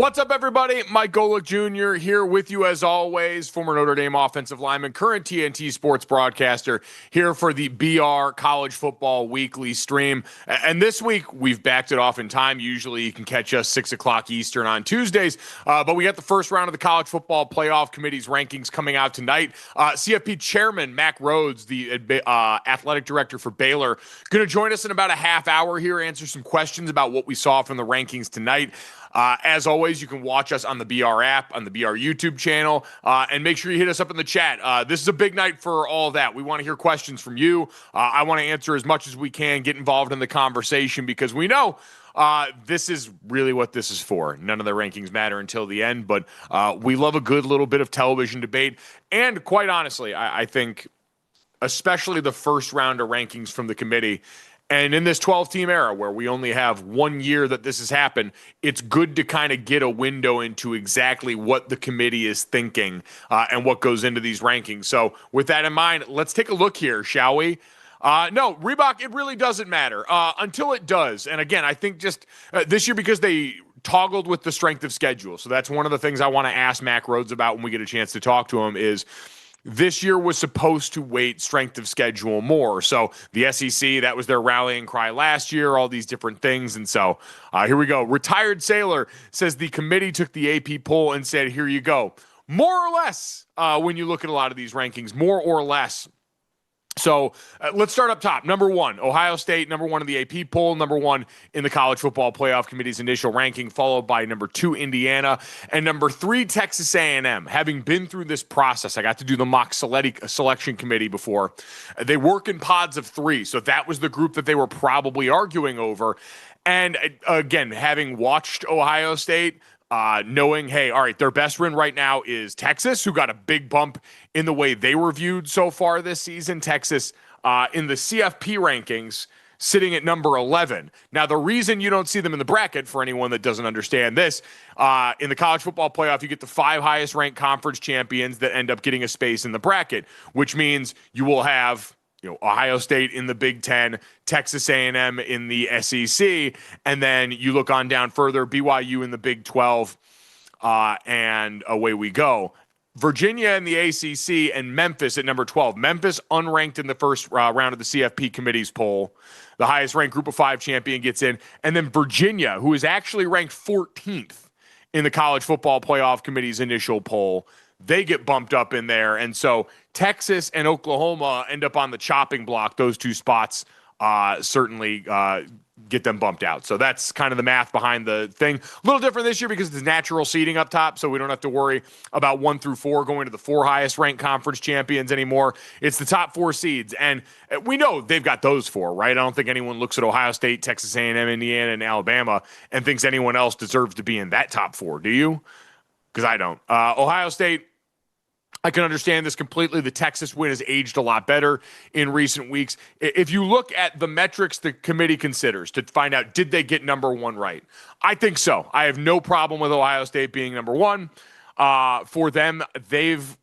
What's up, everybody? Mike Golic Jr. here with you as always, former Notre Dame offensive lineman, current TNT sports broadcaster, here for the BR College Football Weekly stream. And this week, we've backed it off in time. Usually, you can catch us 6 o'clock Eastern on Tuesdays, but we got the first round of the College Football Playoff Committee's rankings coming out tonight. CFP Chairman Mack Rhoades, the athletic director for Baylor, going to join us in about a half hour here, answer some questions about what we saw from the rankings tonight. As always, you can watch us on the BR app, on the BR YouTube channel, and make sure you hit us up in the chat. This is a big night for all of that. We want to hear questions from you. I want to answer as much as we can, get involved in the conversation, because we know this is really what this is for. None of the rankings matter until the end, but we love a good little bit of television debate. And quite honestly, I think especially the first round of rankings from the committee, and in this 12-team era where we only have 1 year that this has happened, it's good to kind of get a window into exactly what the committee is thinking and what goes into these rankings. So with that in mind, let's take a look here, shall we? No, Reebok, it really doesn't matter until it does. And again, I think just this year, because they toggled with the strength of schedule. So that's one of the things I want to ask Mack Rhoades about when we get a chance to talk to him is, this year was supposed to weight strength of schedule more. So the SEC, that was their rallying cry last year, all these different things. And so here we go. Retired Sailor says the committee took the AP poll and said, here you go. More or less, when you look at a lot of these rankings, more or less. So let's start up top. Number one, Ohio State, number one in the AP poll, number one in the College Football Playoff Committee's initial ranking, followed by number 2, Indiana, and number 3, Texas A&M. Having been through this process, I got to do the mock selection committee before. They work in pods of 3, so that was the group that they were probably arguing over. And again, having watched Ohio State, knowing, hey, all right, their best win right now is Texas, who got a big bump in the way they were viewed so far this season. Texas in the CFP rankings sitting at number 11. Now, the reason you don't see them in the bracket, for anyone that doesn't understand this, in the college football playoff, you get the 5 highest ranked conference champions that end up getting a space in the bracket, which means you will have Ohio State in the Big Ten, Texas A&M in the SEC, and then you look on down further, BYU in the Big 12, and away we go. Virginia in the ACC and Memphis at number 12. Memphis unranked in the first round of the CFP Committee's poll. The highest ranked Group of 5 champion gets in. And then Virginia, who is actually ranked 14th in the College Football Playoff Committee's initial poll, they get bumped up in there. And so Texas and Oklahoma end up on the chopping block. Those 2 spots certainly get them bumped out. So that's kind of the math behind the thing. A little different this year because there's natural seeding up top, so we don't have to worry about 1 through 4 going to the 4 highest ranked conference champions anymore. It's the top 4 seeds, and we know they've got those 4, right? I don't think anyone looks at Ohio State, Texas A&M, Indiana, and Alabama and thinks anyone else deserves to be in that top 4. Do you? Because I don't. Ohio State, I can understand this completely. The Texas win has aged a lot better in recent weeks. If you look at the metrics the committee considers to find out, did they get number 1 right? I think so. I have no problem with Ohio State being number 1. For them, they've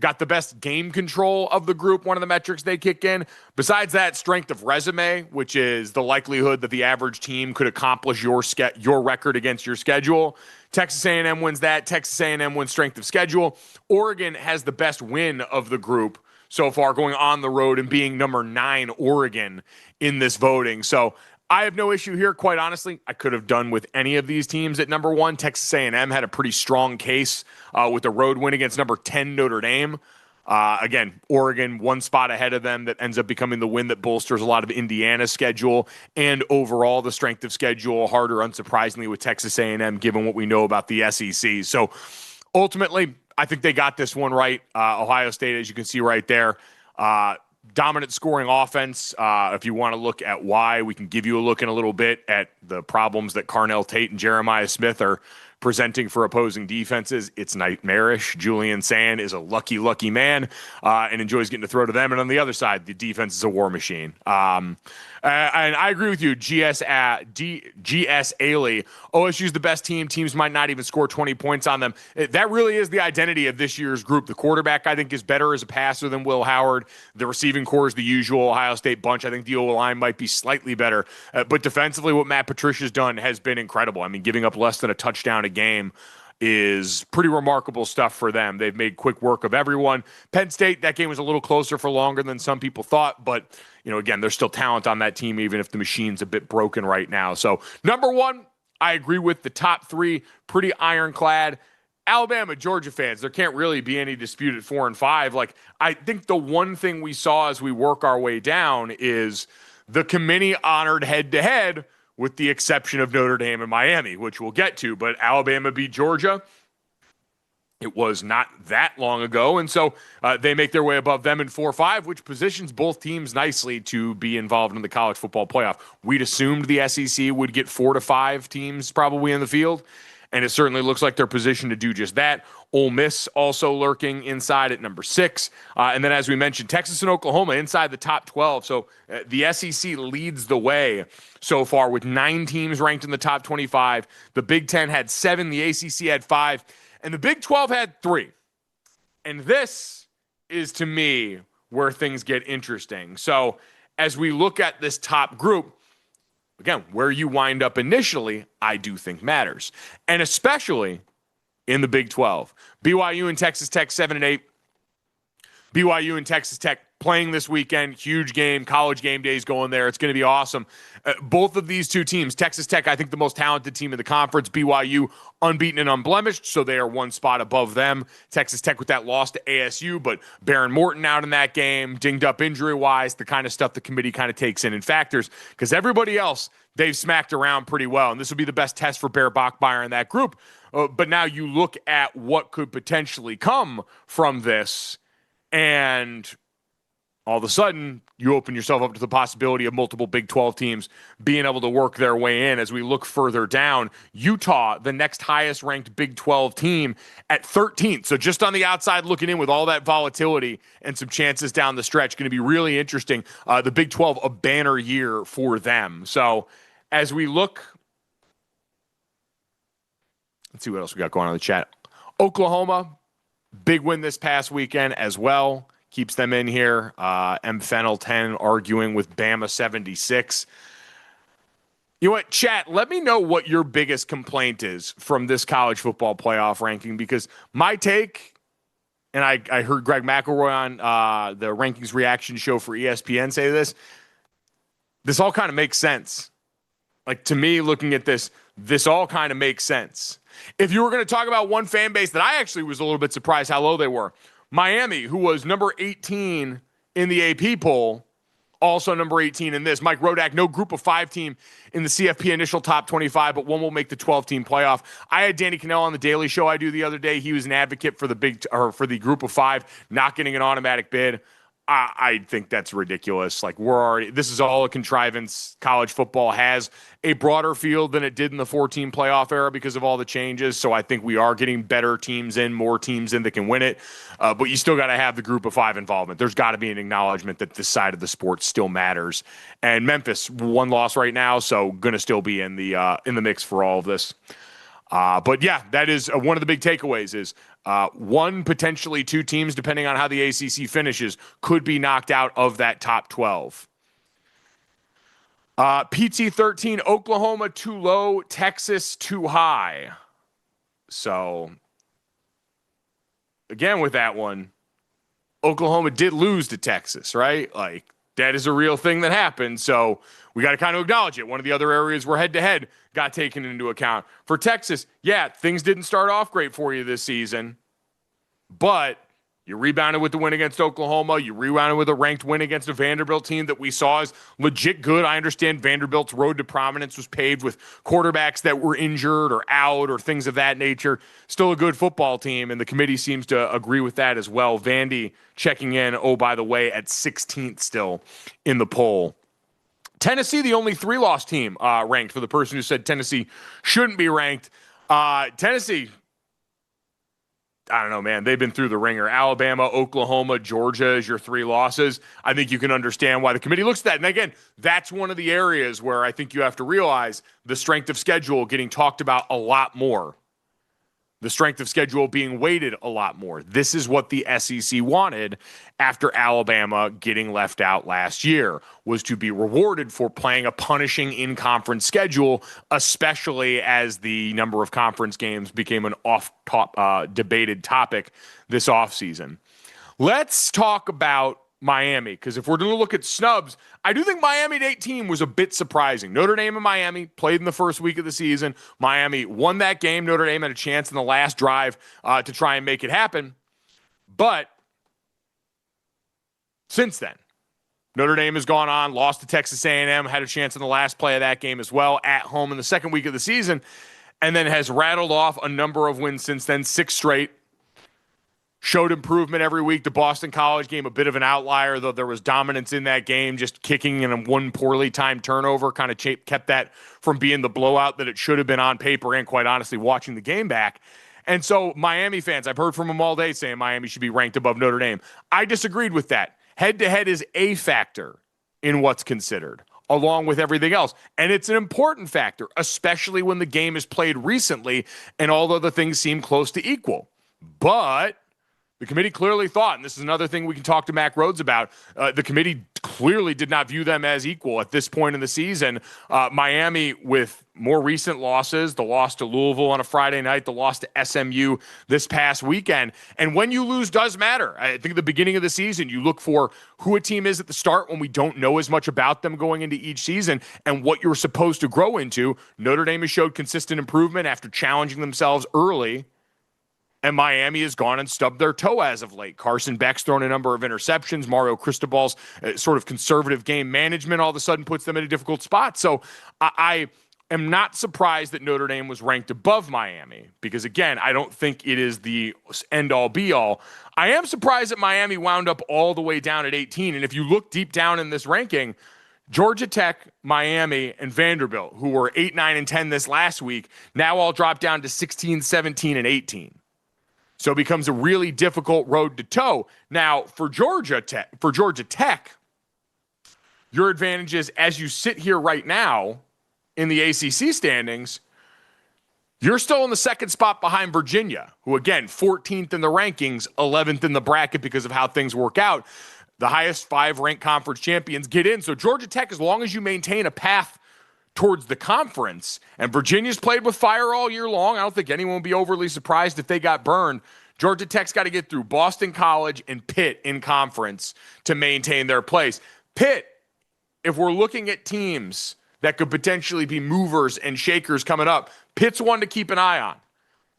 got the best game control of the group, one of the metrics they kick in. Besides that, strength of resume, which is the likelihood that the average team could accomplish your record against your schedule. Texas A&M wins that. Texas A&M wins strength of schedule. Oregon has the best win of the group so far, going on the road and being number 9 Oregon in this voting. So I have no issue here. Quite honestly, I could have done with any of these teams at number 1. Texas A&M had a pretty strong case with the road win against number 10 Notre Dame. Again, Oregon 1 spot ahead of them that ends up becoming the win that bolsters a lot of Indiana's schedule and overall the strength of schedule harder, unsurprisingly, with Texas A&M, given what we know about the SEC. So ultimately, I think they got this one right. Ohio State, as you can see right there, dominant scoring offense. If you want to look at why, we can give you a look in a little bit at the problems that Carnell Tate and Jeremiah Smith are presenting for opposing defenses. It's nightmarish. Julian Sand is a lucky man and enjoys getting to throw to them. And on the other side, the defense is a war machine. And I agree with you. GS Ailey. OSU's the best team. Teams might not even score 20 points on them. That really is the identity of this year's group. The quarterback, I think, is better as a passer than Will Howard. The receiving core is the usual Ohio State bunch. I think the O-line might be slightly better. But defensively, what Matt Patricia's done has been incredible. I mean, giving up less than a touchdown a game is pretty remarkable stuff for them. They've made quick work of everyone. Penn State, that game was a little closer for longer than some people thought, but again, there's still talent on that team, even if the machine's a bit broken right now. So, number one, I agree with the top three, pretty ironclad. Alabama, Georgia fans, there can't really be any dispute at 4 and 5. I think the one thing we saw as we work our way down is the committee honored head-to-head, with the exception of Notre Dame and Miami, which we'll get to. But Alabama beat Georgia. It was not that long ago. And so they make their way above them in 4-5, which positions both teams nicely to be involved in the college football playoff. We'd assumed the SEC would get 4 to 5 teams probably in the field. And it certainly looks like they're positioned to do just that. Ole Miss also lurking inside at number 6. And then, as we mentioned, Texas and Oklahoma inside the top 12. So the SEC leads the way so far with 9 teams ranked in the top 25. The Big Ten had 7. The ACC had 5. And the Big 12 had 3. And this is, to me, where things get interesting. So as we look at this top group, again, where you wind up initially, I do think matters. And especially in the Big 12. BYU and Texas Tech 7 and 8. BYU and Texas Tech playing this weekend. Huge game. College game days going there. It's going to be awesome. Both of these two teams, Texas Tech, I think the most talented team in the conference. BYU unbeaten and unblemished, so they are one spot above them. Texas Tech with that loss to ASU, but Baron Morton out in that game, dinged up injury-wise, the kind of stuff the committee kind of takes in factors, because everybody else, they've smacked around pretty well, and this will be the best test for Bear Bachmeier in that group. But now you look at what could potentially come from this, and all of a sudden, you open yourself up to the possibility of multiple Big 12 teams being able to work their way in. As we look further down, Utah, the next highest ranked Big 12 team at 13th. So just on the outside looking in with all that volatility and some chances down the stretch, going to be really interesting. The Big 12, a banner year for them. So as we look, let's see what else we got going on in the chat. Oklahoma, big win this past weekend as well. Keeps them in here. M. Fennel 10 arguing with Bama 76. You know what, chat, let me know what your biggest complaint is from this college football playoff ranking, because my take, and I heard Greg McElroy on the rankings reaction show for ESPN say this all kind of makes sense. Like, to me, looking at this all kind of makes sense. If you were going to talk about one fan base that I actually was a little bit surprised how low they were, Miami, who was number 18 in the AP poll, also number 18 in this. Mike Rodak, no group of 5 team in the CFP initial top 25, but one will make the 12-team playoff. I had Danny Cannell on the Daily Show I do the other day. He was an advocate for the group of 5 not getting an automatic bid. I think that's ridiculous. Like, this is all a contrivance. College football has a broader field than it did in the 4-team playoff era because of all the changes. So I think we are getting better teams in, more teams in that can win it. But you still got to have the group of 5 involvement. There's got to be an acknowledgement that this side of the sport still matters. And Memphis, 1 loss right now, so going to still be in the mix for all of this. But yeah, that is one of the big takeaways is 1, potentially 2 teams, depending on how the ACC finishes, could be knocked out of that top 12. PT 13, Oklahoma too low, Texas too high. So again, with that one, Oklahoma did lose to Texas, right? Like, that is a real thing that happened. So we got to kind of acknowledge it. One of the other areas where head-to-head got taken into account. For Texas, yeah, things didn't start off great for you this season, but you rebounded with the win against Oklahoma. You rebounded with a ranked win against a Vanderbilt team that we saw as legit good. I understand Vanderbilt's road to prominence was paved with quarterbacks that were injured or out or things of that nature. Still a good football team, and the committee seems to agree with that as well. Vandy checking in, oh, by the way, at 16th still in the poll. Tennessee, the only 3-loss team ranked, for the person who said Tennessee shouldn't be ranked. Tennessee I don't know, man. They've been through the ringer. Alabama, Oklahoma, Georgia is your 3 losses. I think you can understand why the committee looks at that. And again, that's one of the areas where I think you have to realize the strength of schedule getting talked about a lot more. The strength of schedule being weighted a lot more. This is what the SEC wanted after Alabama getting left out last year, was to be rewarded for playing a punishing in-conference schedule, especially as the number of conference games became an debated topic this offseason. Let's talk about Miami, because if we're going to look at snubs, I do think Miami at 18 was a bit surprising. Notre Dame and Miami played in the first week of the season. Miami won that game. Notre Dame had a chance in the last drive to try and make it happen. But since then, Notre Dame has gone on, lost to Texas A&M, had a chance in the last play of that game as well, at home in the second week of the season, and then has rattled off a number of wins since then, 6 straight. Showed improvement every week. The Boston College game, a bit of an outlier, though there was dominance in that game. Just kicking in one poorly timed turnover kind of kept that from being the blowout that it should have been on paper, and quite honestly, watching the game back. And so Miami fans, I've heard from them all day saying Miami should be ranked above Notre Dame. I disagreed with that. Head-to-head is a factor in what's considered, along with everything else. And it's an important factor, especially when the game is played recently and all other things seem close to equal. But the committee clearly thought, and this is another thing we can talk to Mack Rhoades about, the committee clearly did not view them as equal at this point in the season. Miami, with more recent losses, the loss to Louisville on a Friday night, the loss to SMU this past weekend. And when you lose does matter. I think at the beginning of the season, you look for who a team is at the start when we don't know as much about them going into each season and what you're supposed to grow into. Notre Dame has showed consistent improvement after challenging themselves early. And Miami has gone and stubbed their toe as of late. Carson Beck's thrown a number of interceptions. Mario Cristobal's sort of conservative game management all of a sudden puts them in a difficult spot. So I am not surprised that Notre Dame was ranked above Miami because, again, I don't think it is the end-all, be-all. I am surprised that Miami wound up all the way down at 18. And if you look deep down in this ranking, Georgia Tech, Miami, and Vanderbilt, who were 8, 9, and 10 this last week, now all drop down to 16, 17, and 18. So it becomes a really difficult road to toe. Now, for Georgia Tech, your advantage is, as you sit here right now in the ACC standings, you're still in the second spot behind Virginia, who, again, 14th in the rankings, 11th in the bracket because of how things work out. The highest 5 ranked conference champions get in. So Georgia Tech, as long as you maintain a path towards the conference, and Virginia's played with fire all year long. I don't think anyone would be overly surprised if they got burned. Georgia Tech's got to get through Boston College and Pitt in conference to maintain their place. Pitt, if we're looking at teams that could potentially be movers and shakers coming up, Pitt's one to keep an eye on.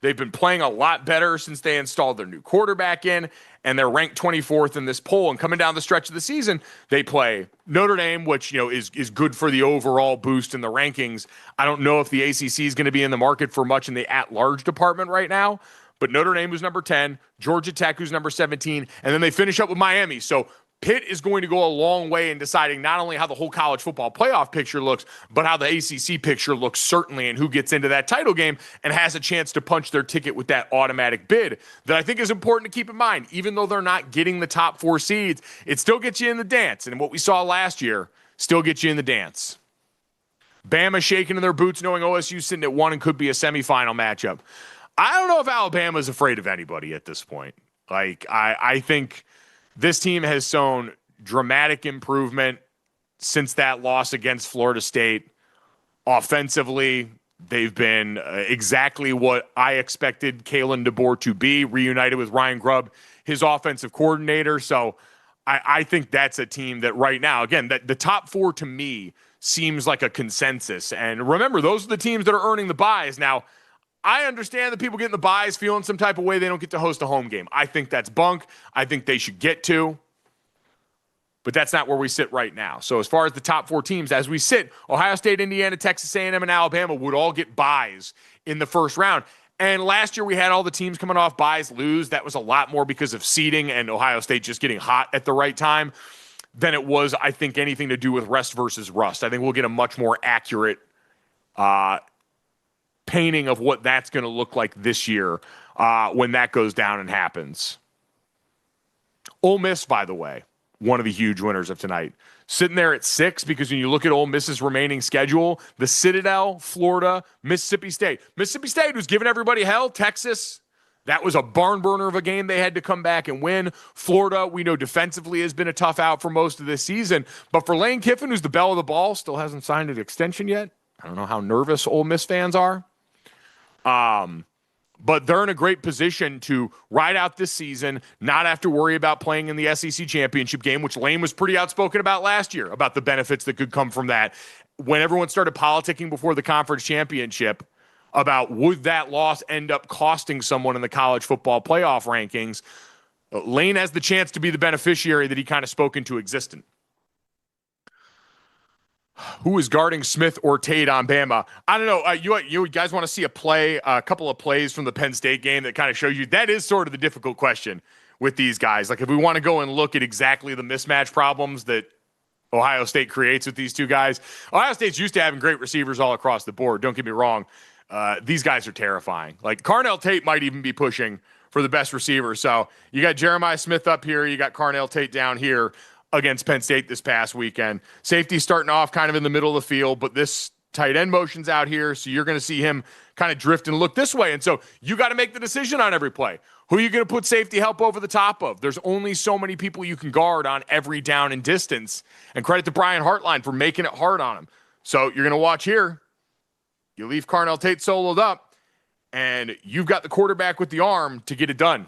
They've been playing a lot better since they installed their new quarterback in, and they're ranked 24th in this poll. And coming down the stretch of the season, they play Notre Dame, which is good for the overall boost in the rankings. I don't know if the ACC is going to be in the market for much in the at-large department right now, but Notre Dame, who's number 10, Georgia Tech, who's number 17, and then they finish up with Miami. So Pitt is going to go a long way in deciding not only how the whole college football playoff picture looks, but how the ACC picture looks certainly, and who gets into that title game and has a chance to punch their ticket with that automatic bid that I think is important to keep in mind. Even though they're not getting the top 4 seeds, it still gets you in the dance. And what we saw last year still gets you in the dance. Bama shaking in their boots knowing OSU sitting at 1 and could be a semifinal matchup. I don't know if Alabama's afraid of anybody at this point. I think this team has shown dramatic improvement since that loss against Florida State. Offensively, they've been exactly what I expected Kalen DeBoer to be, reunited with Ryan Grubb, his offensive coordinator. So I think that's a team that right now, again, that the top 4 to me seems like a consensus. And remember, those are the teams that are earning the buys. Now, I understand that people getting the buys feeling some type of way they don't get to host a home game. I think that's bunk. I think they should get to. But that's not where we sit right now. So as far as the top 4 teams, as we sit, Ohio State, Indiana, Texas A&M, and Alabama would all get buys in the first round. And last year we had all the teams coming off buys lose. That was a lot more because of seeding and Ohio State just getting hot at the right time than it was, I think, anything to do with rest versus rust. I think we'll get a much more accurate painting of what that's going to look like this year when that goes down and happens. Ole Miss, by the way, one of the huge winners of tonight. Sitting there at 6 because when you look at Ole Miss's remaining schedule, the Citadel, Florida, Mississippi State. Mississippi State was giving everybody hell. Texas, that was a barn burner of a game they had to come back and win. Florida, we know defensively has been a tough out for most of this season. But for Lane Kiffin, who's the belle of the ball, still hasn't signed an extension yet. I don't know how nervous Ole Miss fans are. But they're in a great position to ride out this season, not have to worry about playing in the SEC championship game, which Lane was pretty outspoken about last year, about the benefits that could come from that. When everyone started politicking before the conference championship about would that loss end up costing someone in the college football playoff rankings, Lane has the chance to be the beneficiary that he kind of spoke into existence. Who is guarding Smith or Tate on Bama? I don't know. You guys want to see a couple of plays from the Penn State game that kind of shows you that is sort of the difficult question with these guys. Like if we want to go and look at exactly the mismatch problems that Ohio State creates with these two guys. Ohio State's used to having great receivers all across the board. Don't get me wrong. These guys are terrifying. Like Carnell Tate might even be pushing for the best receiver. So you got Jeremiah Smith up here. You got Carnell Tate down here against Penn State this past weekend. Safety starting off kind of in the middle of the field, but this tight end motion's out here, so you're going to see him kind of drift and look this way. And so you got to make the decision on every play. Who are you going to put safety help over the top of? There's only so many people you can guard on every down and distance. And credit to Brian Hartline for making it hard on him. So you're going to watch here. You leave Carnell Tate soloed up, and you've got the quarterback with the arm to get it done.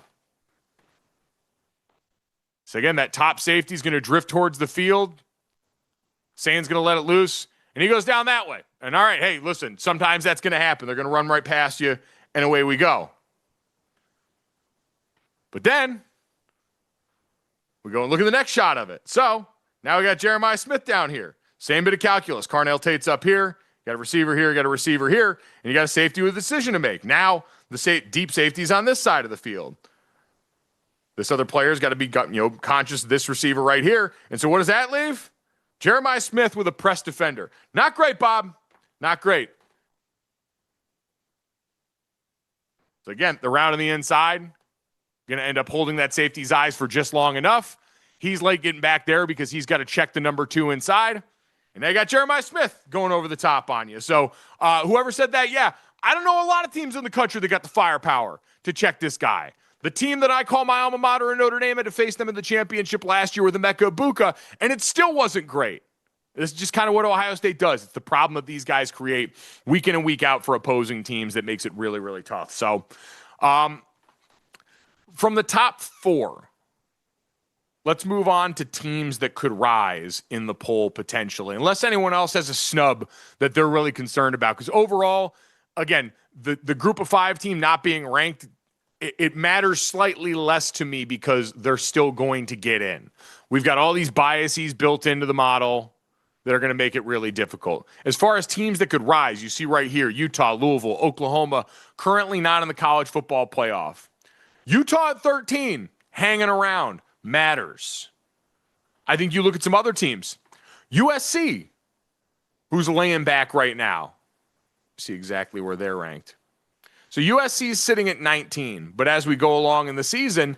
So again, that top safety is going to drift towards the field. Sand's going to let it loose, and he goes down that way. And all right, hey, listen, sometimes that's going to happen. They're going to run right past you, and away we go. But then we go and look at the next shot of it. So now we got Jeremiah Smith down here. Same bit of calculus. Carnell Tate's up here. You got a receiver here, you got a receiver here, and you got a safety with a decision to make. Now the deep safety's on this side of the field. This other player's got to be conscious of this receiver right here. And so what does that leave? Jeremiah Smith with a press defender. Not great, Bob. Not great. So again, the round on the inside, going to end up holding that safety's eyes for just long enough. He's late getting back there because he's got to check the number 2 inside. And they got Jeremiah Smith going over the top on you. So whoever said that, yeah, I don't know a lot of teams in the country that got the firepower to check this guy. The team that I call my alma mater in Notre Dame had to face them in the championship last year with Emeka Egbuka, and it still wasn't great. This is just kind of what Ohio State does. It's the problem that these guys create week in and week out for opposing teams that makes it really, really tough. So from the top 4, let's move on to teams that could rise in the poll potentially, unless anyone else has a snub that they're really concerned about. Because overall, again, the group of 5 team not being ranked, it matters slightly less to me because they're still going to get in. We've got all these biases built into the model that are going to make it really difficult. As far as teams that could rise, you see right here, Utah, Louisville, Oklahoma, currently not in the college football playoff. Utah at 13, hanging around, matters. I think you look at some other teams. USC, who's laying back right now. See exactly where they're ranked. So USC is sitting at 19, but as we go along in the season,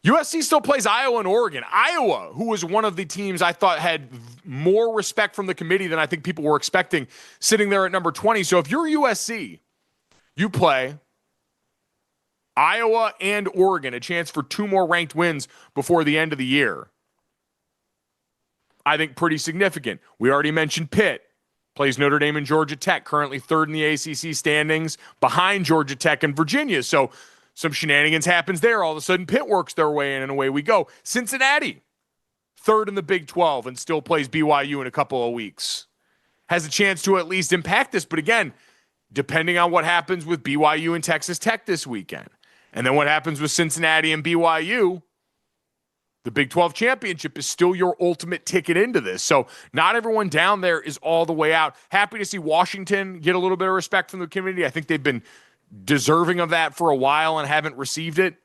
USC still plays Iowa and Oregon. Iowa, who was one of the teams I thought had more respect from the committee than I think people were expecting, sitting there at number 20. So if you're USC, you play Iowa and Oregon, a chance for 2 more ranked wins before the end of the year. I think pretty significant. We already mentioned Pitt. Plays Notre Dame and Georgia Tech, currently 3rd in the ACC standings, behind Georgia Tech and Virginia. So some shenanigans happens there. All of a sudden, Pitt works their way in, and away we go. Cincinnati, 3rd in the Big 12, and still plays BYU in a couple of weeks. Has a chance to at least impact this, but again, depending on what happens with BYU and Texas Tech this weekend, and then what happens with Cincinnati and BYU, the Big 12 championship is still your ultimate ticket into this. So not everyone down there is all the way out. Happy to see Washington get a little bit of respect from the community. I think they've been deserving of that for a while and haven't received it.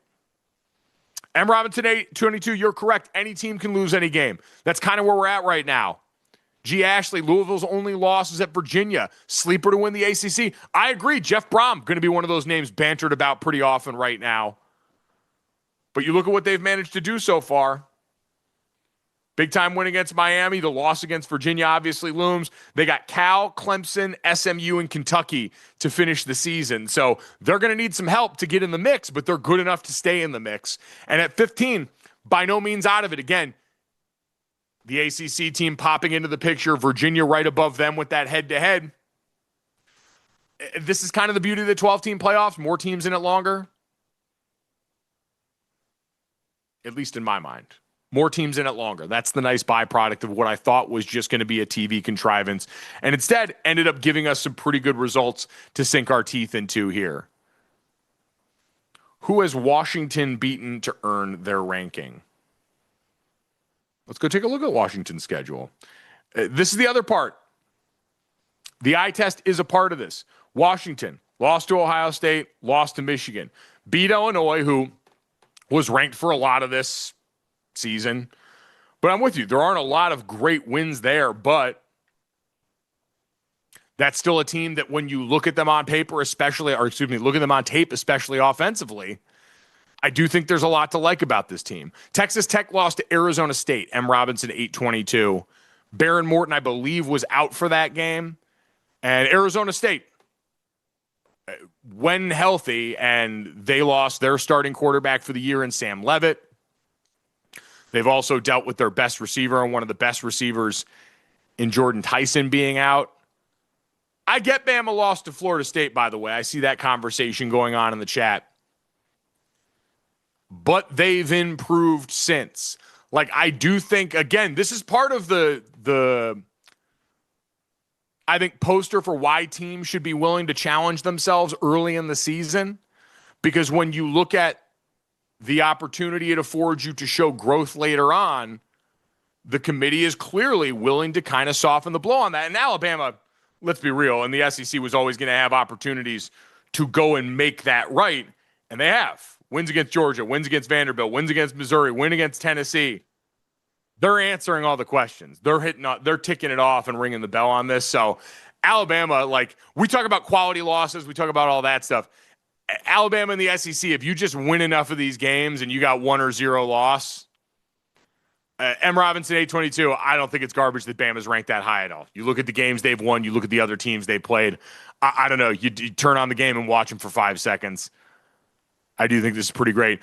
M. Robinson 822, you're correct. Any team can lose any game. That's kind of where we're at right now. G. Ashley, Louisville's only loss is at Virginia. Sleeper to win the ACC. I agree. Jeff Brom, going to be one of those names bantered about pretty often right now. But you look at what they've managed to do so far. Big time win against Miami. The loss against Virginia obviously looms. They got Cal, Clemson, SMU, and Kentucky to finish the season. So they're going to need some help to get in the mix, but they're good enough to stay in the mix. And at 15, by no means out of it. Again, the ACC team popping into the picture, Virginia right above them with that head-to-head. This is kind of the beauty of the 12-team playoffs. More teams in it longer. At least in my mind. More teams in it longer. That's the nice byproduct of what I thought was just going to be a TV contrivance. And instead ended up giving us some pretty good results to sink our teeth into here. Who has Washington beaten to earn their ranking? Let's go take a look at Washington's schedule. This is the other part. The eye test is a part of this. Washington lost to Ohio State, lost to Michigan. Beat Illinois, who was ranked for a lot of this season. But I'm with you. There aren't a lot of great wins there, but that's still a team that when you look at them on paper, look at them on tape, especially offensively, I do think there's a lot to like about this team. Texas Tech lost to Arizona State, M. Robinson 8-22. Baron Morton, I believe, was out for that game. And Arizona State, when healthy, and they lost their starting quarterback for the year in Sam Leavitt. They've also dealt with their best receiver and one of the best receivers in Jordan Tyson being out. I get Bama lost to Florida State, by the way. I see that conversation going on in the chat. But they've improved since. Like, I do think, again, this is part of the I think, poster for why teams should be willing to challenge themselves early in the season. Because when you look at the opportunity it affords you to show growth later on, the committee is clearly willing to kind of soften the blow on that. And Alabama, let's be real, and the SEC was always going to have opportunities to go and make that right, and they have. Wins against Georgia, wins against Vanderbilt, wins against Missouri, win against Tennessee. They're answering all the questions. They're ticking it off and ringing the bell on this. So Alabama, like, we talk about quality losses, we talk about all that stuff. Alabama and the SEC, if you just win enough of these games and you got 1 or 0 loss, M. Robinson 8-22, I don't think it's garbage that Bama's ranked that high at all. You look at the games they've won, you look at the other teams they played. I don't know. You turn on the game and watch them for 5 seconds. I do think this is pretty great.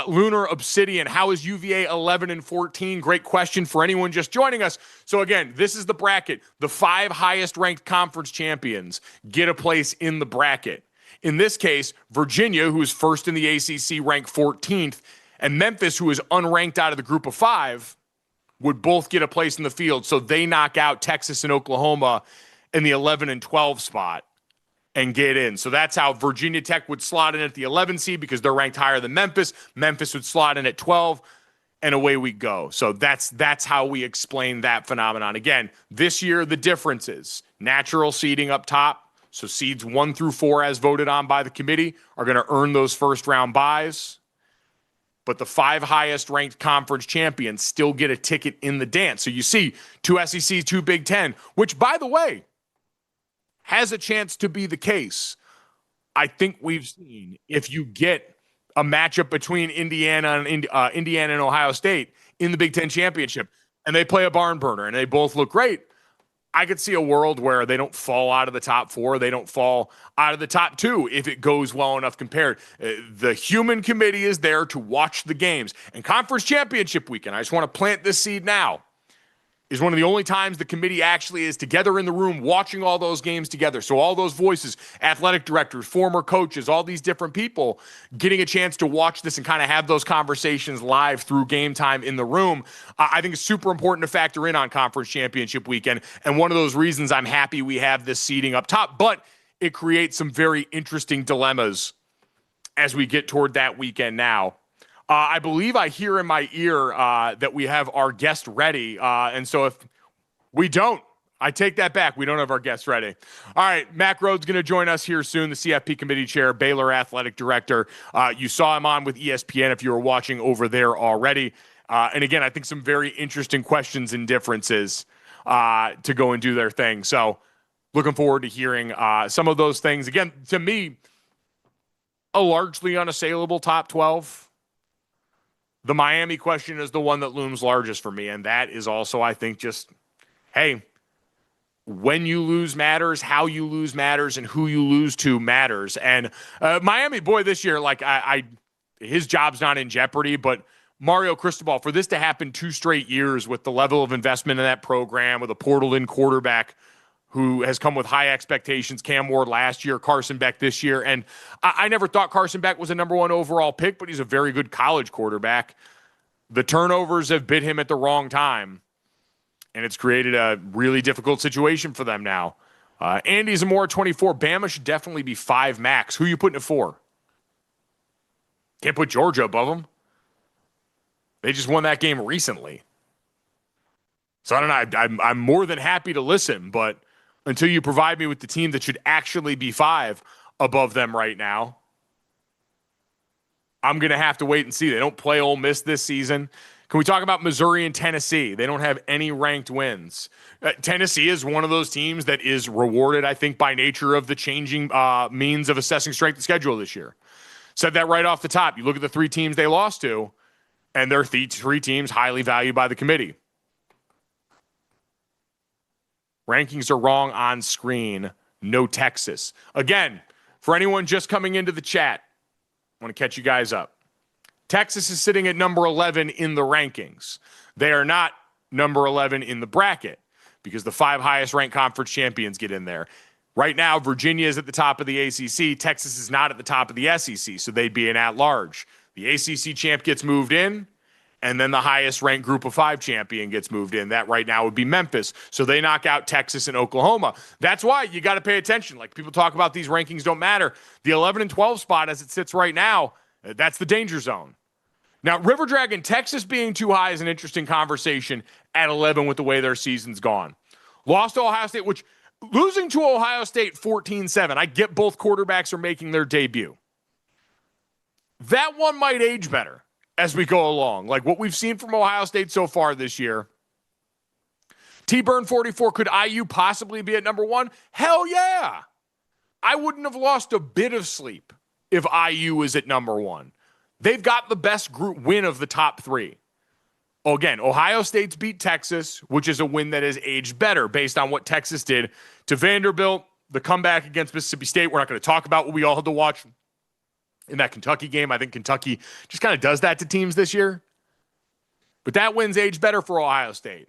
Lunar Obsidian, how is UVA 11-14? Great question for anyone just joining us. So again, this is the bracket. The 5 highest ranked conference champions get a place in the bracket. In this case, Virginia, who is first in the ACC, ranked 14th, and Memphis, who is unranked out of the group of 5, would both get a place in the field. So they knock out Texas and Oklahoma in the 11 and 12 spot and get in. So that's how Virginia Tech would slot in at the 11 seed because they're ranked higher than Memphis. Memphis would slot in at 12, and away we go. So that's how we explain that phenomenon. Again, this year the difference is natural seeding up top. So seeds 1 through 4, as voted on by the committee, are going to earn those first-round buys. But the 5 highest-ranked conference champions still get a ticket in the dance. So you see 2 SEC, 2 Big Ten, which, by the way, has a chance to be the case. I think we've seen if you get a matchup between Indiana and Ohio State in the Big Ten championship, and they play a barn burner, and they both look great, I could see a world where they don't fall out of the top 4. They don't fall out of the top 2 if it goes well enough compared. The human committee is there to watch the games. And conference championship weekend, I just want to plant this seed now, is one of the only times the committee actually is together in the room watching all those games together. So all those voices, athletic directors, former coaches, all these different people getting a chance to watch this and kind of have those conversations live through game time in the room, I think it's super important to factor in on conference championship weekend. And one of those reasons I'm happy we have this seeding up top, but it creates some very interesting dilemmas as we get toward that weekend now. I believe I hear in my ear that we have our guest ready. And so if we don't, I take that back. We don't have our guest ready. All right, Mack Rhoades going to join us here soon, the CFP Committee Chair, Baylor Athletic Director. You saw him on with ESPN if you were watching over there already. And again, I think some very interesting questions and differences. to go and do their thing. So looking forward to hearing some of those things. Again, to me, a largely unassailable top 12. The Miami question is the one that looms largest for me, and that is also, I think, just, hey, when you lose matters, how you lose matters, and who you lose to matters. And Miami, boy, this year, like his job's not in jeopardy, but Mario Cristobal, for this to happen 2 straight years with the level of investment in that program, with a portal-in quarterback who has come with high expectations, Cam Ward last year, Carson Beck this year, and I never thought Carson Beck was a number 1 overall pick, but he's a very good college quarterback. The turnovers have bit him at the wrong time, and it's created a really difficult situation for them now. Andy Zamora, 24. Bama should definitely be 5 max. Who are you putting it for? Can't put Georgia above them. They just won that game recently. So I don't know. I'm more than happy to listen, but until you provide me with the team that should actually be 5 above them right now, I'm going to have to wait and see. They don't play Ole Miss this season. Can we talk about Missouri and Tennessee? They don't have any ranked wins. Tennessee is one of those teams that is rewarded, I think, by nature of the changing means of assessing strength of schedule this year. Said that right off the top. You look at the 3 teams they lost to, and they're 3 teams highly valued by the committee. Rankings are wrong on screen. No Texas. Again, for anyone just coming into the chat, I want to catch you guys up. Texas is sitting at number 11 in the rankings. They are not number 11 in the bracket because the 5 highest ranked conference champions get in there. Right now, Virginia is at the top of the ACC. Texas is not at the top of the SEC, so they'd be an at-large. The ACC champ gets moved in, and then the highest ranked group of 5 champion gets moved in. That right now would be Memphis. So they knock out Texas and Oklahoma. That's why you got to pay attention. Like, people talk about these rankings don't matter. The 11 and 12 spot as it sits right now, that's the danger zone. Now, River Dragon, Texas being too high is an interesting conversation at 11 with the way their season's gone. Lost to Ohio State, which losing to Ohio State 14-7. I get both quarterbacks are making their debut. That one might age better as we go along. Like what we've seen from Ohio State so far this year. T-Burn 44, could IU possibly be at number 1? Hell yeah. I wouldn't have lost a bit of sleep if IU is at number 1. They've got the best group win of the top 3. Again, Ohio State's beat Texas, which is a win that has aged better based on what Texas did to Vanderbilt, the comeback against Mississippi State. We're not going to talk about what we all had to watch in that Kentucky game. I think Kentucky just kind of does that to teams this year. But that win's aged better for Ohio State.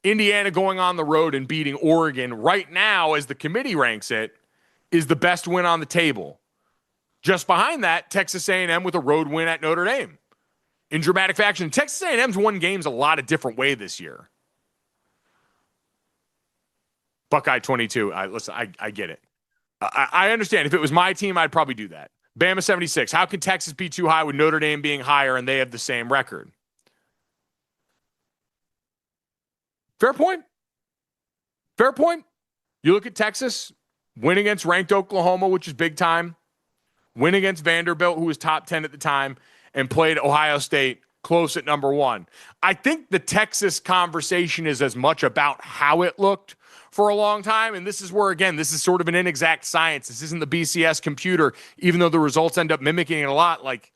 Indiana going on the road and beating Oregon right now, as the committee ranks it, is the best win on the table. Just behind that, Texas A&M with a road win at Notre Dame. In dramatic fashion, Texas A&M's won games a lot of different ways this year. Buckeye 22. Listen, I get it. I understand. If it was my team, I'd probably do that. Bama 76. How can Texas be too high with Notre Dame being higher and they have the same record? Fair point. Fair point. You look at Texas, win against ranked Oklahoma, which is big time. Win against Vanderbilt, who was top 10 at the time, and played Ohio State close at number 1. I think the Texas conversation is as much about how it looked for a long time, and this is where, again, this is sort of an inexact science. This isn't the BCS computer, even though the results end up mimicking it a lot. Like,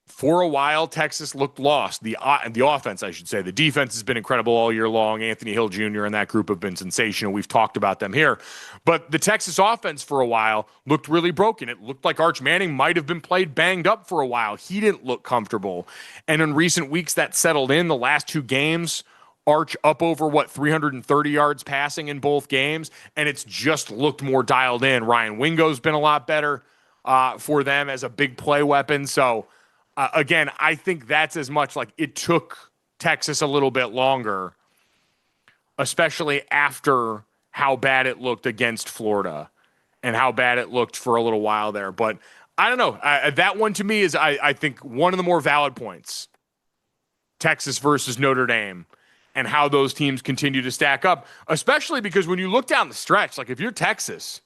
for a while, Texas looked lost. The offense, I should say. The defense has been incredible all year long. Anthony Hill Jr. and that group have been sensational. We've talked about them here. But the Texas offense for a while looked really broken. It looked like Arch Manning might have been played banged up for a while. He didn't look comfortable. And in recent weeks, that settled in. The last 2 games, Arch up over, 330 yards passing in both games. And it's just looked more dialed in. Ryan Wingo's been a lot better for them as a big play weapon. So, again, I think that's as much like it took Texas a little bit longer, especially after how bad it looked against Florida and how bad it looked for a little while there. But I don't know. That one to me is, I think, one of the more valid points. Texas versus Notre Dame and how those teams continue to stack up, especially because when you look down the stretch, like if you're Texas,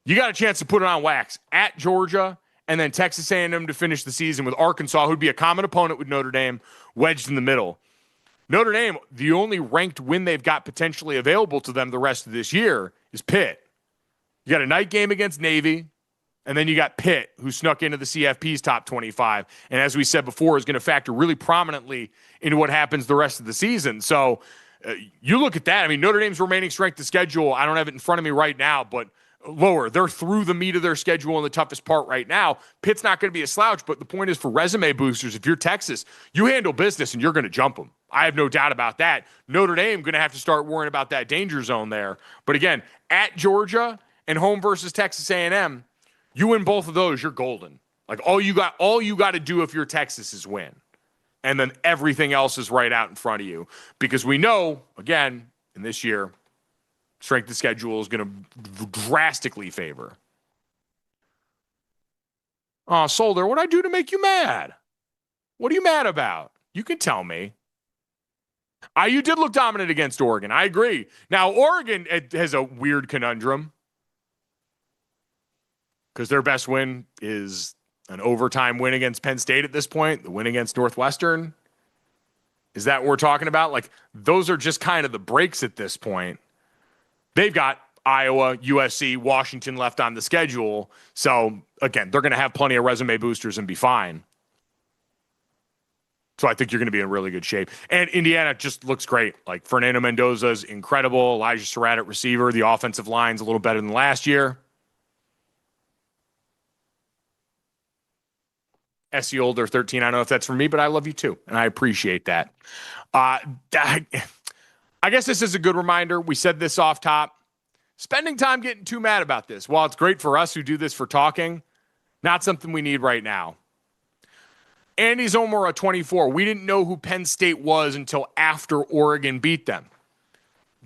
you got a chance to put it on wax at Georgia, and then Texas A&M to finish the season with Arkansas, who'd be a common opponent with Notre Dame, wedged in the middle. Notre Dame, the only ranked win they've got potentially available to them the rest of this year is Pitt. You got a night game against Navy, and then you got Pitt, who snuck into the CFP's top 25. And as we said before, is going to factor really prominently into what happens the rest of the season. So you look at that. I mean, Notre Dame's remaining strength of schedule, I don't have it in front of me right now, but lower. They're through the meat of their schedule in the toughest part right now. Pitt's not going to be a slouch, but the point is for resume boosters, if you're Texas, you handle business and you're going to jump them. I have no doubt about that. Notre Dame going to have to start worrying about that danger zone there. But again, at Georgia and home versus Texas A&M, you win both of those, you're golden. Like all you got to do if you're Texas is win. And then everything else is right out in front of you. Because we know, again, in this year, strength of schedule is going to drastically favor. Oh, Solder, what'd I do to make you mad? What are you mad about? You can tell me. IU did look dominant against Oregon. I agree. Now, Oregon has a weird conundrum because their best win is an overtime win against Penn State at this point, the win against Northwestern. Is that what we're talking about? Like, those are just kind of the breaks at this point. They've got Iowa, USC, Washington left on the schedule. So, again, they're going to have plenty of resume boosters and be fine. So I think you're going to be in really good shape. And Indiana just looks great. Like, Fernando Mendoza's incredible. Elijah Surratt at receiver. The offensive line's a little better than last year. SE Older 13, I don't know if that's for me, but I love you too, and I appreciate that. I guess this is a good reminder. We said this off top. Spending time getting too mad about this. While it's great for us who do this for talking, not something we need right now. Andy's Omar at 24. We didn't know who Penn State was until after Oregon beat them.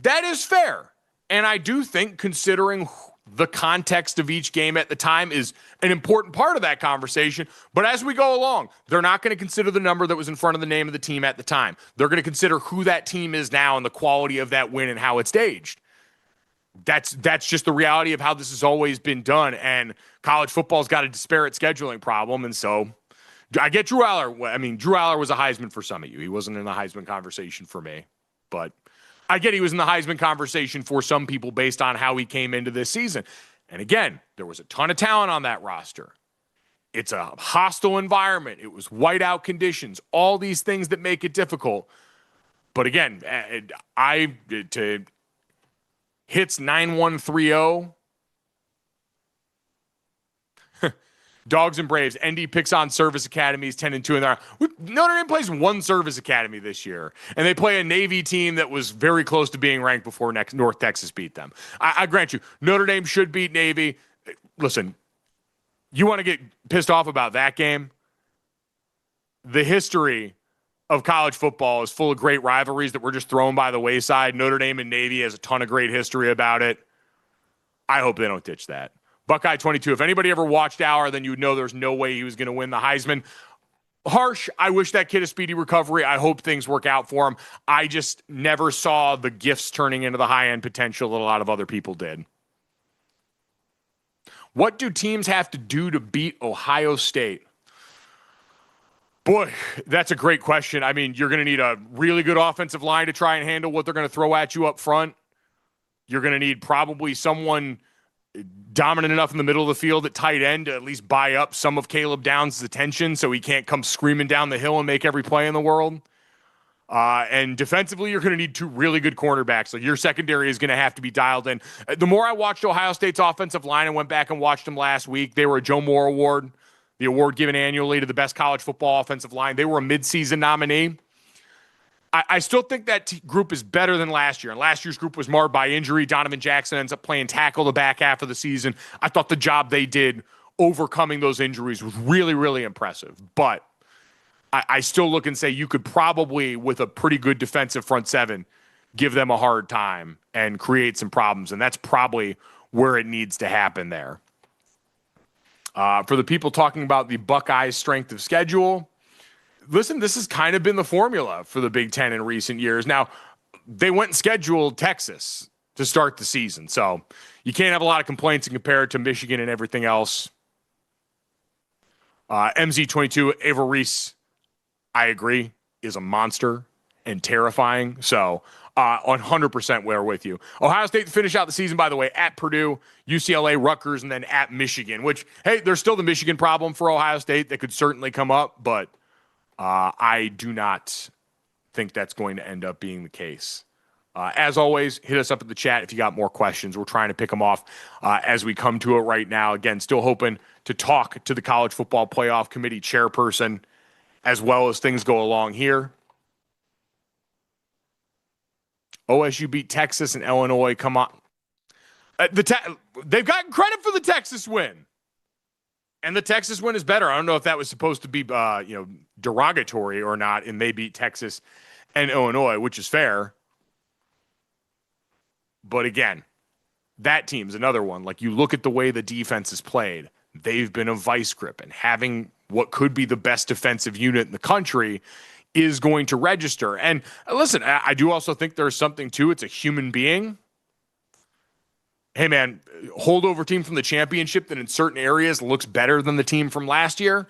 That is fair. And I do think considering the context of each game at the time is an important part of that conversation. But as we go along, they're not going to consider the number that was in front of the name of the team at the time. They're going to consider who that team is now and the quality of that win and how it's staged. That's just the reality of how this has always been done. And college football's got a disparate scheduling problem. And so I get Drew Aller. I mean, Drew Aller was a Heisman for some of you. He wasn't in the Heisman conversation for me. But I get he was in the Heisman conversation for some people based on how he came into this season. And again, there was a ton of talent on that roster. It's a hostile environment. It was whiteout conditions, all these things that make it difficult. But again, to hits 9130. Dogs and Braves. ND picks on service academies 10-2 in there. Notre Dame plays one service academy this year, and they play a Navy team that was very close to being ranked before North Texas beat them. I grant you, Notre Dame should beat Navy. Listen, you want to get pissed off about that game? The history of college football is full of great rivalries that were just thrown by the wayside. Notre Dame and Navy has a ton of great history about it. I hope they don't ditch that. Buckeye 22. If anybody ever watched Auer, then you would know there's no way he was going to win the Heisman. Harsh. I wish that kid a speedy recovery. I hope things work out for him. I just never saw the gifts turning into the high-end potential that a lot of other people did. What do teams have to do to beat Ohio State? Boy, that's a great question. I mean, you're going to need a really good offensive line to try and handle what they're going to throw at you up front. You're going to need probably someone dominant enough in the middle of the field at tight end to at least buy up some of Caleb Downs' attention so he can't come screaming down the hill and make every play in the world. And defensively, you're going to need two really good cornerbacks. Like, your secondary is going to have to be dialed in. The more I watched Ohio State's offensive line and went back and watched them last week, they were a Joe Moore Award, the award given annually to the best college football offensive line. They were a midseason nominee. I still think that group is better than last year. And last year's group was marred by injury. Donovan Jackson ends up playing tackle the back half of the season. I thought the job they did overcoming those injuries was really, really impressive. But I still look and say you could probably, with a pretty good defensive front seven, give them a hard time and create some problems. And that's probably where it needs to happen there. For the people talking about the Buckeyes' strength of schedule, listen, this has kind of been the formula for the Big Ten in recent years. Now, they went and scheduled Texas to start the season, so you can't have a lot of complaints and compare it to Michigan and everything else. MZ22, Ava Reese, I agree, is a monster. and terrifying. So 100% we're with you. Ohio State to finish out the season, by the way, at Purdue, UCLA, Rutgers, and then at Michigan, which, hey, there's still the Michigan problem for Ohio State that could certainly come up, but I do not think that's going to end up being the case. As always, hit us up in the chat if you got more questions. We're trying to pick them off as we come to it right now. Again, still hoping to talk to the College Football Playoff Committee chairperson as well as things go along here. OSU beat Texas and Illinois. Come on. They've gotten credit for the Texas win. And the Texas win is better. I don't know if that was supposed to be derogatory or not, and they beat Texas and Illinois, which is fair. But again, that team's another one. Like, you look at the way the defense is played, they've been a vice grip, and having what could be the best defensive unit in the country is going to register. And listen, I do also think there's something to it's a human being. Hey, man, holdover team from the championship that in certain areas looks better than the team from last year.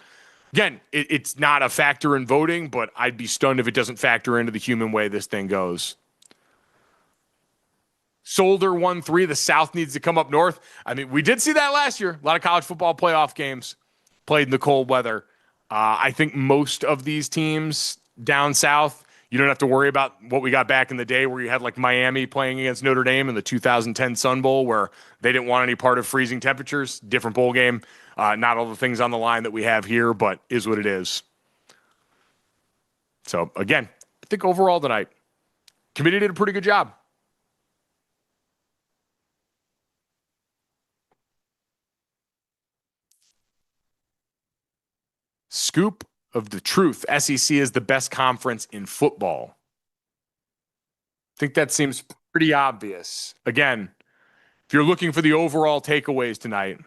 Again, it's not a factor in voting, but I'd be stunned if it doesn't factor into the human way this thing goes. Solder 1-3. The South needs to come up north. I mean, we did see that last year. A lot of college football playoff games played in the cold weather. I think most of these teams down south, you don't have to worry about what we got back in the day where you had like Miami playing against Notre Dame in the 2010 Sun Bowl where they didn't want any part of freezing temperatures. Different bowl game. Not all the things on the line that we have here, but is what it is. So, again, I think overall tonight, committee did a pretty good job. Scoop of the truth. SEC is the best conference in football. I think that seems pretty obvious. Again, if you're looking for the overall takeaways tonight,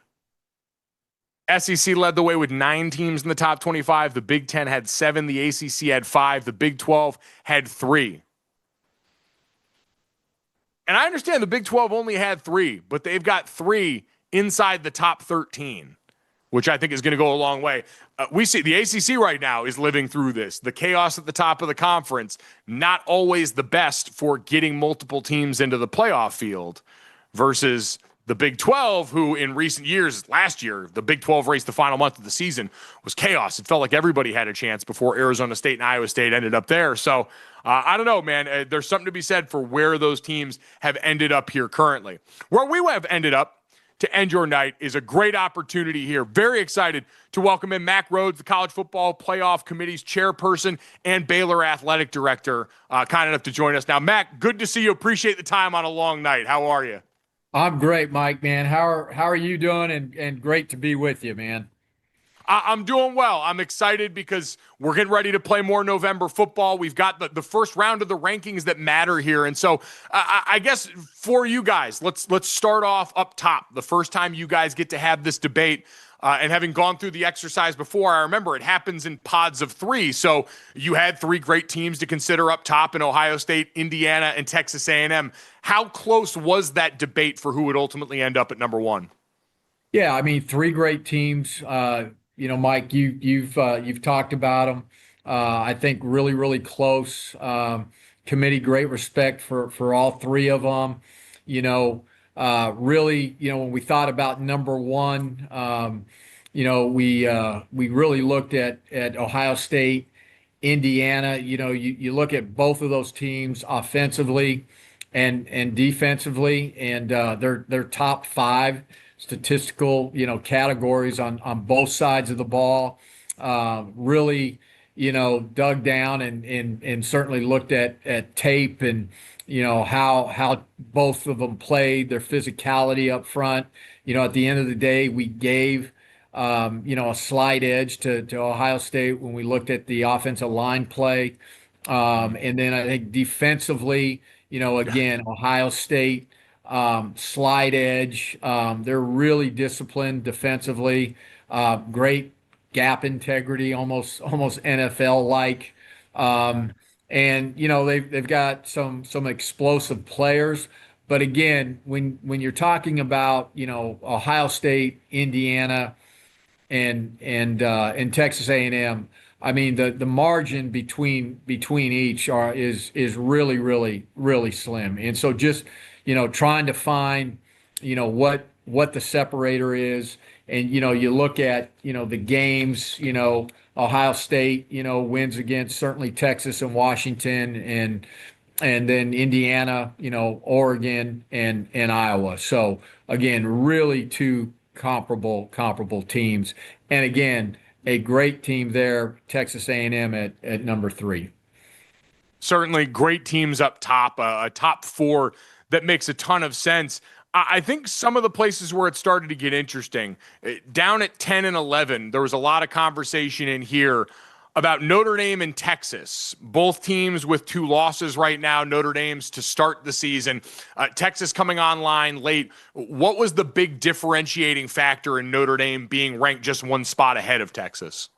SEC led the way with 9 teams in the top 25. The Big Ten had 7. The ACC had 5. The Big 12 had 3. And I understand the Big 12 only had 3, but they've got 3 inside the top 13. Which I think is going to go a long way. We see the ACC right now is living through this. The chaos at the top of the conference, not always the best for getting multiple teams into the playoff field versus the Big 12, who in recent years, last year, the Big 12 race, the final month of the season, was chaos. It felt like everybody had a chance before Arizona State and Iowa State ended up there. So I don't know, man. There's something to be said for where those teams have ended up here currently. Where we have ended up to end your night is a great opportunity here. Very excited to welcome in Mack Rhoades, the College Football Playoff Committee's chairperson and Baylor athletic director, kind enough to join us now. Mack, good to see you. Appreciate the time on a long night. How are you? I'm great, Mike, man. How are you doing? And great to be with you, man. I'm doing well. I'm excited because we're getting ready to play more November football. We've got the first round of the rankings that matter here. And so I guess for you guys, let's start off up top. The first time you guys get to have this debate, and having gone through the exercise before, I remember it happens in pods of 3. So you had 3 great teams to consider up top in Ohio State, Indiana, and Texas A&M. How close was that debate for who would ultimately end up at number 1? Yeah, I mean, 3 great teams. Mike, you've talked about them. I think really close. Committee, great respect for all 3 of them. Really, when we thought about number 1, we really looked at Ohio State, Indiana. You look at both of those teams offensively and defensively, and they're top 5 statistical, categories on both sides of the ball. Really, dug down and certainly looked at tape and, how both of them played, their physicality up front. At the end of the day, we gave, a slight edge to Ohio State when we looked at the offensive line play. And then I think defensively, again, Ohio State, slight edge. They're really disciplined defensively. Great gap integrity, almost NFL like. And they've got some explosive players. But again, when you're talking about Ohio State, Indiana, and Texas A&M, I mean, the margin between each is really, really, really slim. And so just, trying to find, what the separator is. And, you look at, the games, Ohio State, wins against certainly Texas and Washington, and then Indiana, Oregon and Iowa. So again, really two comparable teams. And again, a great team there, Texas A&M at number 3. Certainly great teams up top, a top 4 that makes a ton of sense. I think some of the places where it started to get interesting, down at 10 and 11, there was a lot of conversation in here about Notre Dame and Texas, both teams with 2 losses right now. Notre Dame's to start the season. Texas coming online late. What was the big differentiating factor in Notre Dame being ranked just 1 spot ahead of Texas?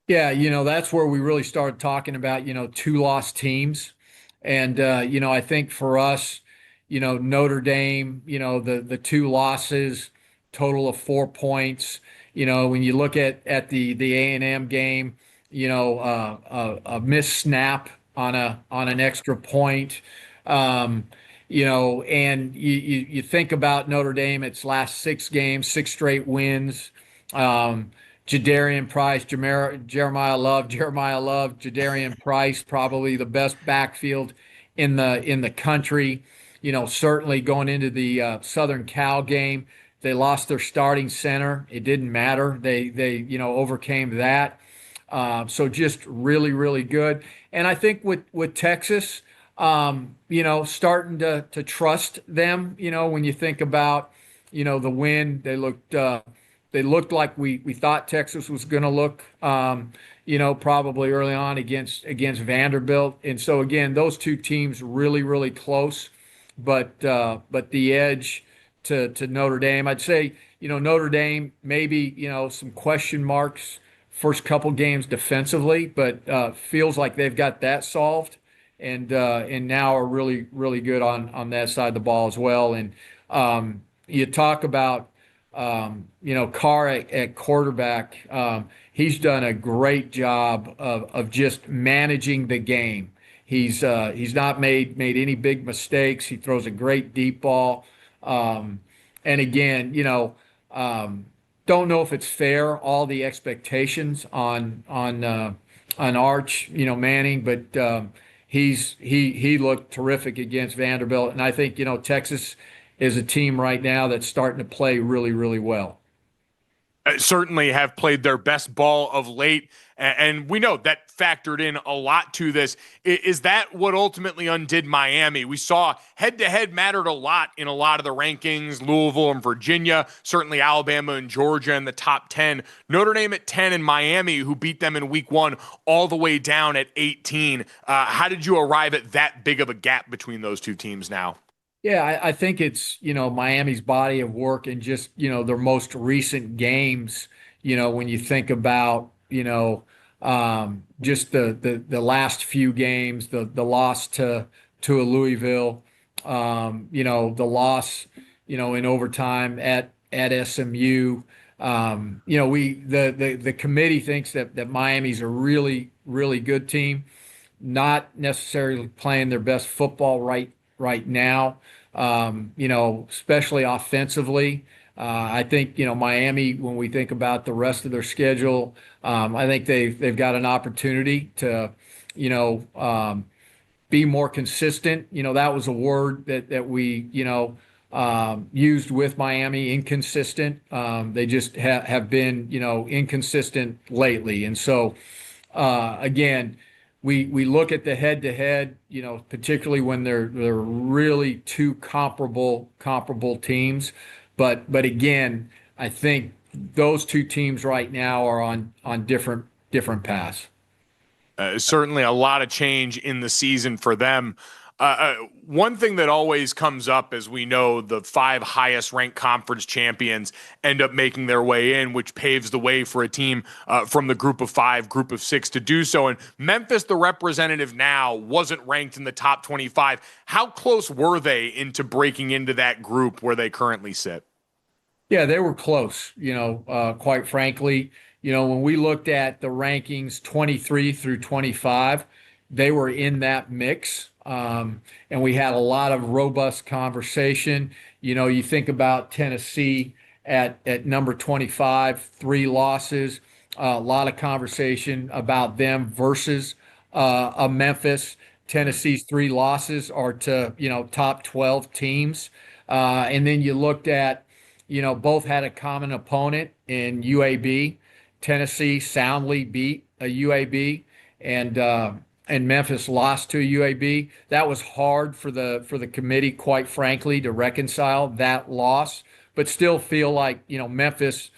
Yeah, that's where we really started talking about, 2 loss teams. And, I think for us, Notre Dame, the 2 losses, total of 4 points. When you look at the A&M game, a missed snap on an extra point. And you think about Notre Dame, its last 6 games, 6 straight wins. Jadarian Price, Jeremiah Love, Jadarian Price, probably the best backfield in the country. Certainly going into the Southern Cal game, they lost their starting center. It didn't matter. They overcame that. So just really, really good. And I think with Texas, starting to trust them. When you think about, the win, they looked like we thought Texas was going to look, probably early on against Vanderbilt. And so again, those 2 teams really, really close, but the edge to Notre Dame, I'd say, Notre Dame maybe, some question marks first couple games defensively, but feels like they've got that solved, and now are really, really good on that side of the ball as well. And you talk about Carr at quarterback. He's done a great job of just managing the game. He's not made any big mistakes. He throws a great deep ball. And again, don't know if it's fair, all the expectations on Arch, Manning, but he looked terrific against Vanderbilt. And I think, Texas is a team right now that's starting to play really, really well. Certainly have played their best ball of late, and we know that factored in a lot to this. Is that what ultimately undid Miami? We saw head-to-head mattered a lot in a lot of the rankings, Louisville and Virginia, certainly Alabama and Georgia in the top 10. Notre Dame at 10 and Miami, who beat them in week 1, all the way down at 18. How did you arrive at that big of a gap between those 2 teams now? Yeah, I think it's, Miami's body of work and just, their most recent games, when you think about, just the last few games, the loss to a Louisville, the loss, in overtime at SMU. The committee thinks that Miami's a really, really good team, not necessarily playing their best football right now, especially offensively. I think, Miami, when we think about the rest of their schedule, I think they've got an opportunity to, be more consistent. That was a word that we, used with Miami, inconsistent. They just have been, inconsistent lately. And so, again, we look at the head-to-head, particularly when they're really 2 comparable teams. But again, I think those 2 teams right now are on different paths. Certainly a lot of change in the season for them. One thing that always comes up, as we know, the 5 highest ranked conference champions end up making their way in, which paves the way for a team from the group of 5, group of 6 to do so. And Memphis, the representative now, wasn't ranked in the top 25. How close were they into breaking into that group where they currently sit? Yeah, they were close, quite frankly. when we looked at the rankings 23 through 25, they were in that mix. And we had a lot of robust conversation. You think about Tennessee at number 25, 3 losses, a lot of conversation about them versus a Memphis. Tennessee's 3 losses are to, top 12 teams. And then you looked at, both had a common opponent in UAB. Tennessee soundly beat a UAB, and Memphis lost to UAB. That was hard for the committee, quite frankly, to reconcile that loss, but still feel like Memphis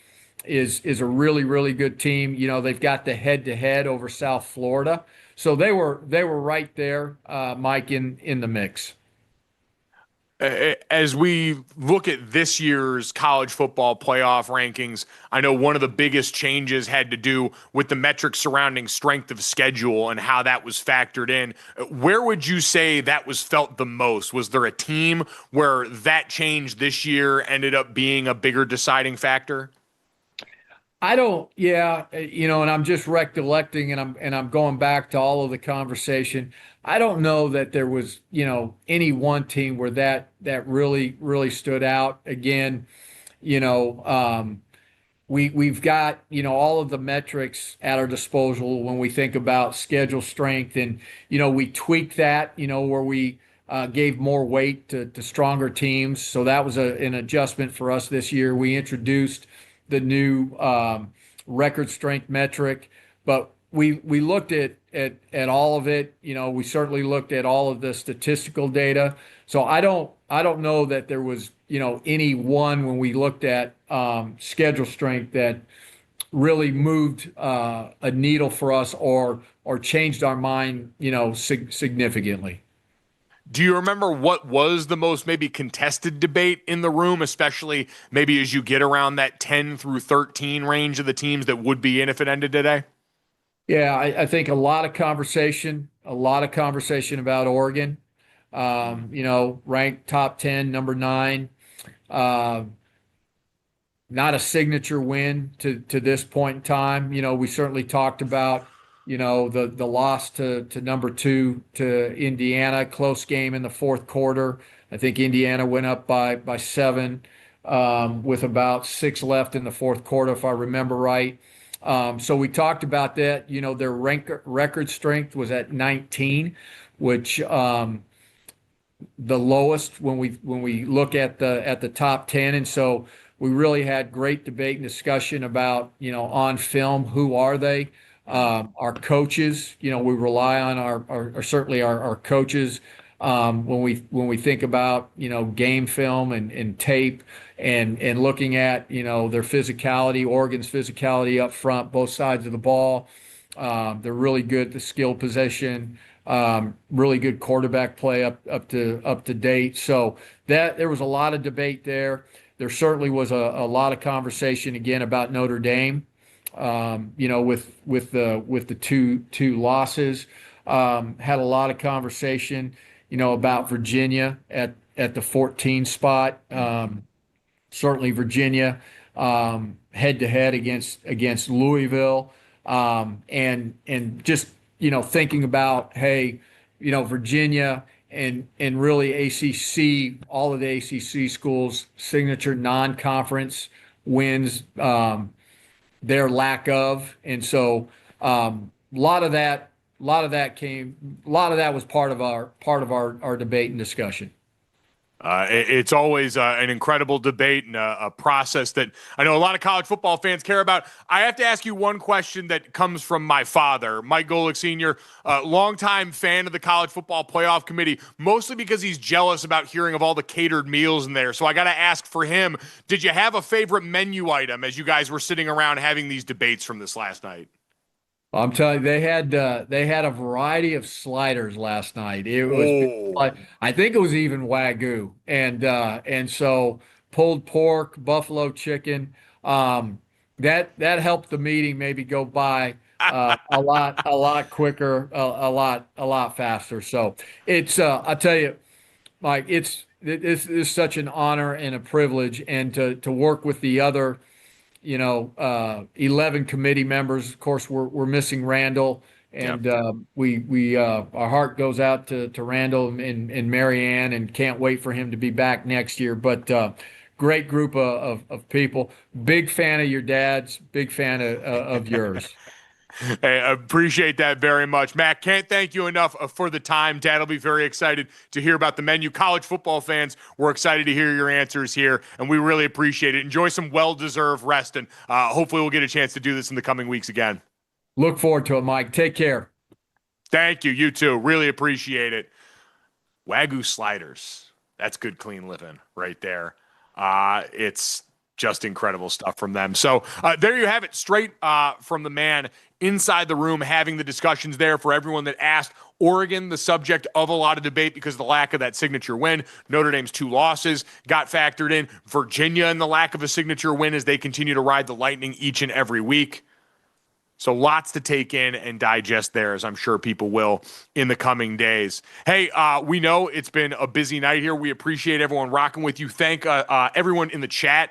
is a really really good team. They've got the head to head over South Florida, so they were right there, Mike, in the mix. As we look at this year's college football playoff rankings, I know one of the biggest changes had to do with the metrics surrounding strength of schedule and how that was factored in. Where would you say that was felt the most? Was there a team where that change this year ended up being a bigger deciding factor? I don't, yeah, and I'm just recollecting, and I'm going back to all of the conversation. I don't know that there was, any one team where that really really stood out. Again, you know, we've got all of the metrics at our disposal when we think about schedule strength, and we tweaked that, where we gave more weight to stronger teams. So that was an adjustment for us this year. We introduced the new record strength metric, but we looked at all of it. We certainly looked at all of the statistical data. So I don't know that there was any one when we looked at schedule strength that really moved a needle for us or changed our mind significantly. Do you remember what was the most maybe contested debate in the room, especially maybe as you get around that 10 through 13 range of the teams that would be in if it ended today? Yeah, I think a lot of conversation about Oregon. Ranked top 10, number 9. Uh, Not a signature win to this point in time. We certainly talked about, the loss to number 2 to Indiana, close game in the fourth quarter. I think Indiana went up by 7 with about 6 left in the fourth quarter, if I remember right. So we talked about that. Their record strength was at 19, which the lowest when we look at the top 10. And so we really had great debate and discussion about on film, who are they. Our coaches, we rely on our certainly our coaches when we think about game film and tape and looking at their physicality, Oregon's physicality up front, both sides of the ball. They're really good at the skill position. Really good quarterback play up to date. So that there was a lot of debate there. There certainly was a lot of conversation again about Notre Dame. With the two losses, had a lot of conversation, about Virginia at the 14 spot. Certainly Virginia head to head against Louisville, and just thinking about, hey, Virginia and really ACC, all of the ACC schools signature non-conference wins. Their lack of, and so a lot of that was part of our debate and discussion. It's always an incredible debate and a process that I know a lot of college football fans care about. I have to ask you one question that comes from my father, Mike Golic Sr., longtime fan of the College Football Playoff Committee, mostly because he's jealous about hearing of all the catered meals in there. So I got to ask for him, did you have a favorite menu item as you guys were sitting around having these debates from this last night? I'm telling you, they had a variety of sliders last night. It was Oh. like, I think it was even Wagyu, and so pulled pork, buffalo chicken. That helped the meeting maybe go by a lot quicker, a lot faster. So it's I tell you, Mike, it's such an honor and a privilege, and to work with the other 11 committee members. Of course, we're missing Randall, and we our heart goes out to Randall and Marianne, and can't wait for him to be back next year. But great group of people. Big fan of your dad's. Big fan of yours. Hey, I appreciate that very much. Matt, can't thank you enough for the time. Dad will be very excited to hear about the menu. College football fans, we're excited to hear your answers here, and we really appreciate it. Enjoy some well-deserved rest, and hopefully we'll get a chance to do this in the coming weeks again. Look forward to it, Mike. Take care. Thank you. You too. Really appreciate it. Wagyu sliders. That's good, clean living right there. It's just incredible stuff from them. So there you have it, straight from the man inside the room, having the discussions there for everyone that asked. Oregon, the subject of a lot of debate because of the lack of that signature win. Notre Dame's 2 losses got factored in. Virginia and the lack of a signature win as they continue to ride the Lightning each and every week. So lots to take in and digest there, as I'm sure people will in the coming days. Hey, we know it's been a busy night here. We appreciate everyone rocking with you. Thank everyone in the chat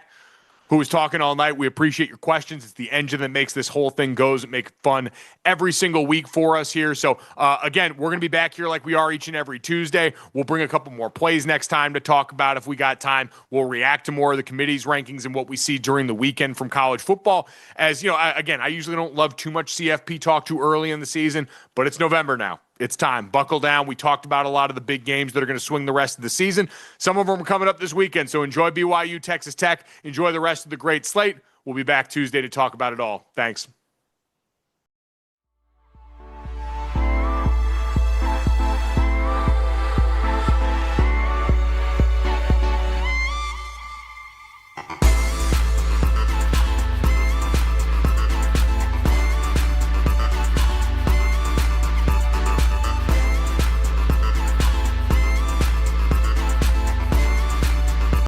who was talking all night. We appreciate your questions. It's the engine that makes this whole thing goes. It makes fun every single week for us here. So, again, we're going to be back here like we are each and every Tuesday. We'll bring a couple more plays next time to talk about if we got time. We'll react to more of the committee's rankings and what we see during the weekend from college football. As, you know, I usually don't love too much CFP talk too early in the season, but it's November now. It's time. Buckle down. We talked about a lot of the big games that are going to swing the rest of the season. Some of them are coming up this weekend, so enjoy BYU, Texas Tech. Enjoy the rest of the great slate. We'll be back Tuesday to talk about it all. Thanks.